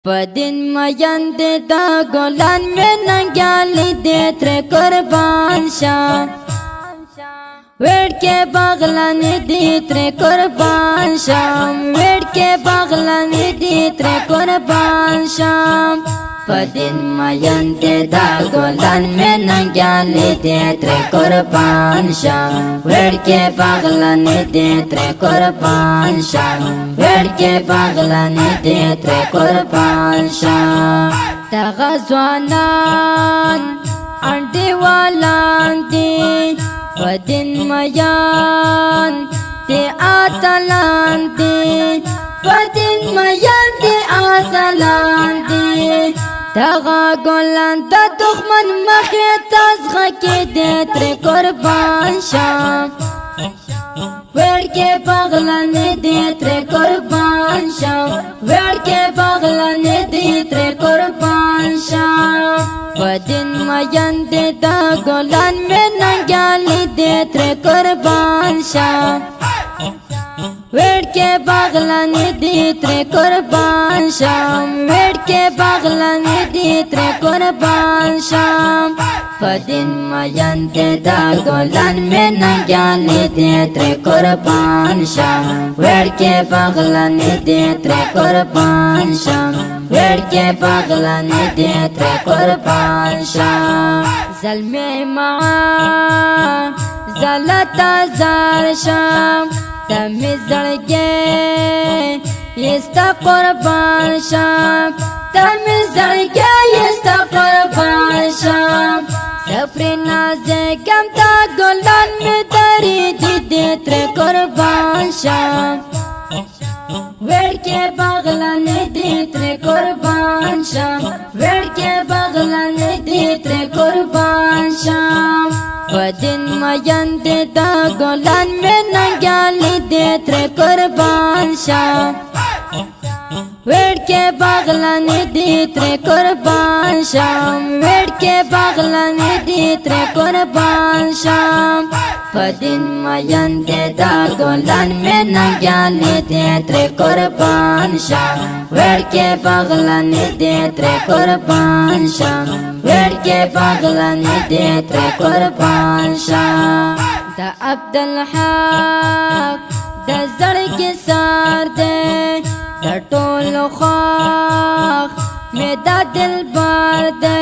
पदिन मयन दे दा गोलान में नंग्याली दे त्रे कुर्बान शाम वेड़ के बागलान दी त्रे कुर्बान शाम वेड़ के बागलान दी त्रे कुर्बान शाम पदिन मयन दे दा गोलान में नंग्याली दे त्रे कुर्बान शाम वेड़ के बागलान दे त्रे कुर्बान शाम वेड़ के बागलान दे त्रे कुर्बान शाम तगज़वानान अंडे वालान दे पदिन मयन दे आतलान दे पदिन मयन दे आतलान दे तगा गोलान ता दुश्मन मखे तज़गा के दे त्रे कुर्बान शाम वेड़ के बागलान दे त्रे कुर्बान शाम वेड़ के बागलान दे त्रे कुर्बान शाम पदिन मयन दे दा गोलान में नंग्याली दे त्रे कुर्बान शाम वेड़ के बागलान दे त्रे कुर्बान शाम वेड़ के बागलान दे त्रे कुर्बान शाम पदिन मयन दे दा गोलान में नंग्याली दे त्रे कुर्बान शाम वेड़ के बागलान दे त्रे कुर्बान शाम वेड़ के बागलान दे त्रे कुर्बान शाम ज़ल्मे मा ज़लता ज़ार शाम तमी ज़ड़गे यस्ता कुर्बान शाम तमी ज़ड़गे यस्ता कुर्बान शाम सफरे नाज़े कम ता गोलान में दरी दी दे त्रे कुर्बान शाम वेड़ के बागलान दे त्रे कुर्बान शाम वेड़ के बागलान दे त्रे कुर्बान शाम पदिन मयन दे दा गोलान में नंग्याली दे त्रे कुर्बान शाम वेड़ के बागलान दे त्रे कुर्बान शाम वेड़ के बागलान दे त्रे कुर्बान शाम पदिन मयन दे दा गोलान में नंग्याली दे त्रे कुर्बान शाम वेड़ के बागलान दे त्रे कुर्बान शाम वेड़ के बागलान दे त्रे कुर्बान शाम दा अब्दुल हक दा ज़ड़गे सार दे दा टोलो खाख में दा दिल बार दे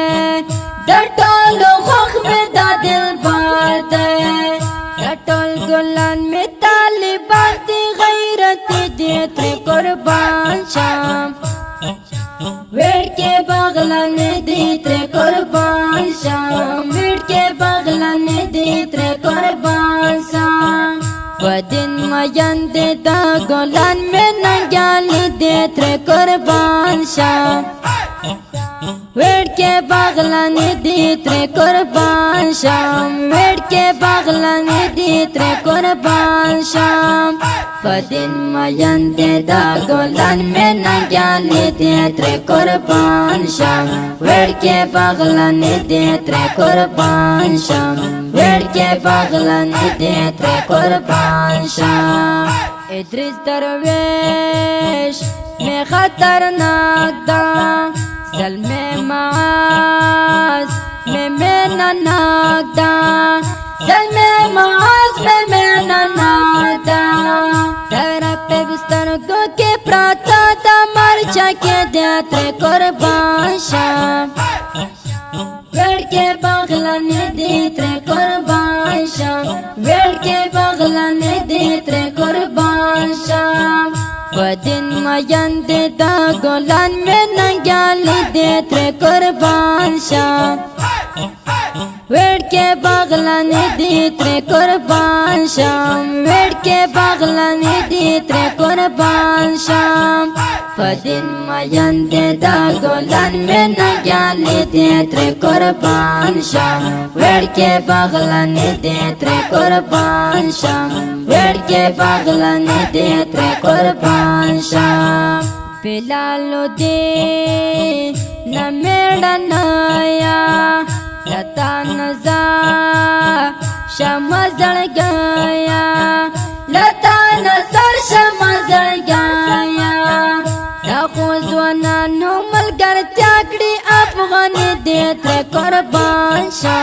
दा टोलो खाख में दा दिल बार दे दा टोल गोलान में तालिबान दी गैरत दे त्रे कुर्बान शाम वेड़ के बागलान दे त्रे कुर्बान शाम वेड़ के बागलान दे त्रे कुर्बान शाम पदिन मयन दे दा गोलान में नंग्याली दे त्रे कुर्बान शाम वेड़ के बागलान दे त्रे कुर्बान शाम वेड़ के बागलान दे त्रे कुर्बान शाम पदिन मयन दे दा गोलान में नंग्याली दे त्रे कुर्बान शाम वेड़ के बागलान दे त्रे कुर्बान शाम वेड़ के बागलान दे त्रे कुर्बान शाम इद्रिस दरवेश में खतरनाक दा ज़ल्मे माज़ में मेना नाक दा ज़ल्मे माज़ में मेना नाक दा तरक पे बिस्तर को के प्राता दा मर्चा के दे त्रे कुर्बान शाम वेड़ के बागलान दे त्रे कुर्बान शाम वेड़ के बागलान दे त्रे कुर्बान शाम पदिन मयन दे दा गोलान में नंग्याली दे त्रे कुर्बान शाम वेड़ के बागलान दे त्रे कुर्बान शाम वेड़ के बागलान दे त्रे कुर्बान शाम पदिन मयन दे दा गोलान में नंग्याली दे त्रे कुर्बान शाम वेड़ के बागलान दे त्रे कुर्बान शाम वेड़ के बागलान दे त्रे कुर्बान शाम बिलालो दे न मेड़ा नया लता नजा शमा जल गया लता नजर शमा जल गया دا خو ځوانانو ملګرتیا کړي افغاني دې ترې قربان شه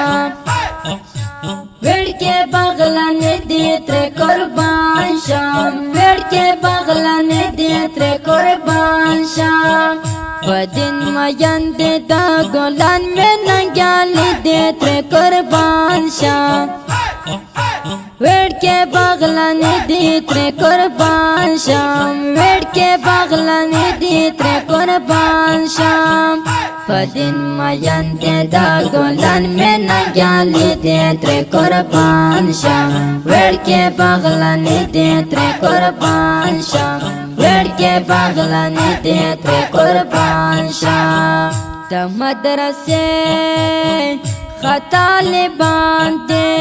وړکې بغلانې دې ترې قربان شه وړکې بغلانې دې ترې قربان شه په دین مین دې دا ګلان مې ننګیالې دې ترې قربان شه وړکې بغلانې دې ترې قربان شم وړکې بغلانې دې ترې قربان شم په دین مین دې دا ګلان مې ننګیالې دې ترې قربان شم وړکې بغلانې دې ترې قربان شم وړکې بغلانې دې ترې قربان شم د مدرسې خطالې باندې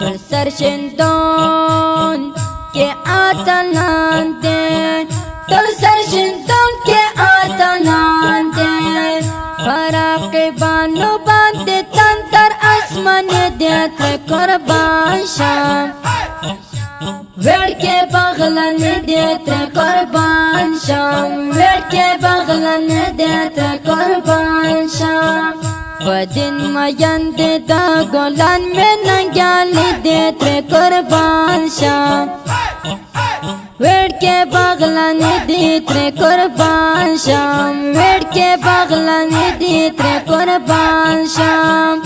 پر سر شندون کے آتنان دے پر سر شندون کے آتنان دے فراقبانو باندے تندر آسمان دے ترے قربان شام وڑکے بغلان دے ترے قربان شام وڑکے بغلان دے ترے قربان شام بدن مین دے دا گلان میں ننگیالې دې ترې قربان شم وړکې بغلانې دې ترې قربان شم وړکې بغلانې دې ترې قربان شم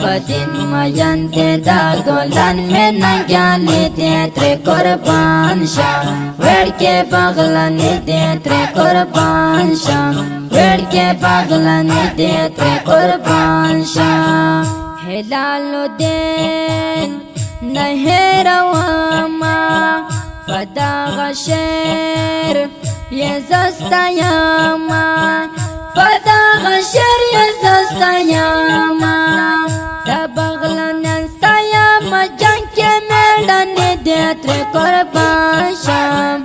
بدن مین دے دا گلان میں ننگیالې دې ترې قربان شم وړکې بغلانې دې ترې قربان شم وړکې بغلانې دې ترې قربان شم هلال الدین نه هېرومه په دغه شعر یې زه ستایمه په دغه شعر یې زه ستایمه د بغلانیان ستایمه جنګ کې مېړانې دې ترې قربان شم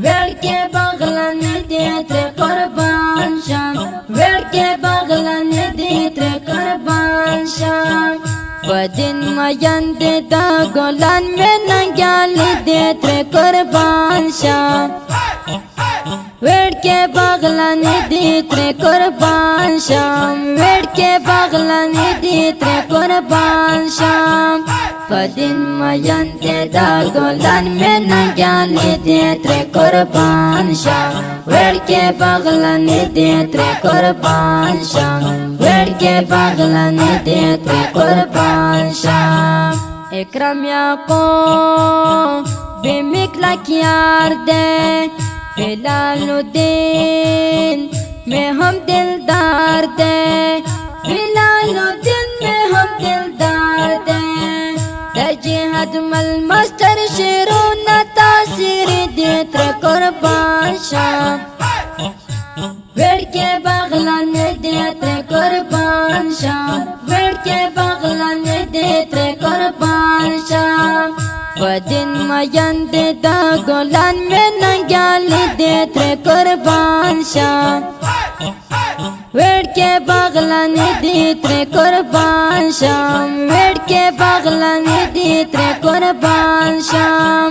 وړکې بغلانې دې ترې قربان شم وړکې بغلانې دې ترې قربان شم بدن مین دې دا ګلان مې ننګیالې دې ترې قربان شم وړکې بغلانې دې ترې قربان شم وړکې بغلانې دې ترې قربان شم بدن مین دے دا گلان میں ننگیالې دې ترې قربان شم وړکې بغلانې دې ترې قربان شم وړکې بغلانې دې ترې قربان شم اکرم یعقوب بے مکلک یار دے هلال الدین میں ہم دلدار دے هلال الدین میں ہم دلدار دے جهاد مل مستر شیرونه تاثیر دې ترې قربان شم وړکې بغلانې دې ترې قربان شم وړکې بغلانې دې ترې قربان شم بدن مین دې دا ګلان مې ننګیالې دې ترې قربان شم وړکې بغلانې دې ترې قربان شم وړکې بغلانې دې ترې قربان شم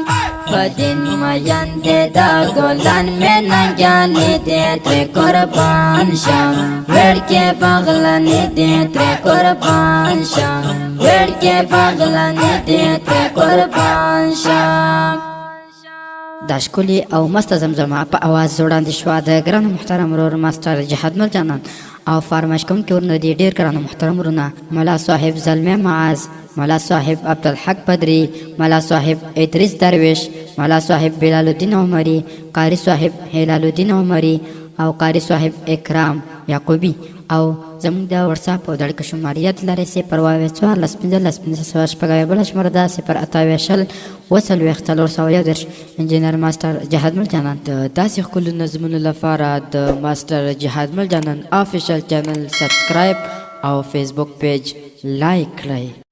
بدن مین دې دا ګلان مې ننګیالې دې ترې قربان شم وړکې بغلانې دې ترې قربان شم وړکې بغلانې دې ترې قربان شم دا ښکلې او مسته زمزمه په اواز وړاندې شوه د ګران محترم ورور ماسټر جهاد مل جانان او فرمایش کوونکي ورونه دي ډېر ګران محترم ورونه ملا صاحب زلمه معاذ ملا صاحب عبدالحق بدری ملا صاحب ادریس درویش ملا صاحب بلال الدین عمری قاری صاحب هلال الدین عمری او قاری صاحب اکرام یعقوبی او زموږ د واتساپ او د اړیکو شماریات لري 0 انجینر ماسټر جهاد مل جانان د داسې ښکلو نظمونو لپاره د ماسټر جهاد مل جانان افیشل چینل سبسکرایب او فیسبوک پیج لایک کړئ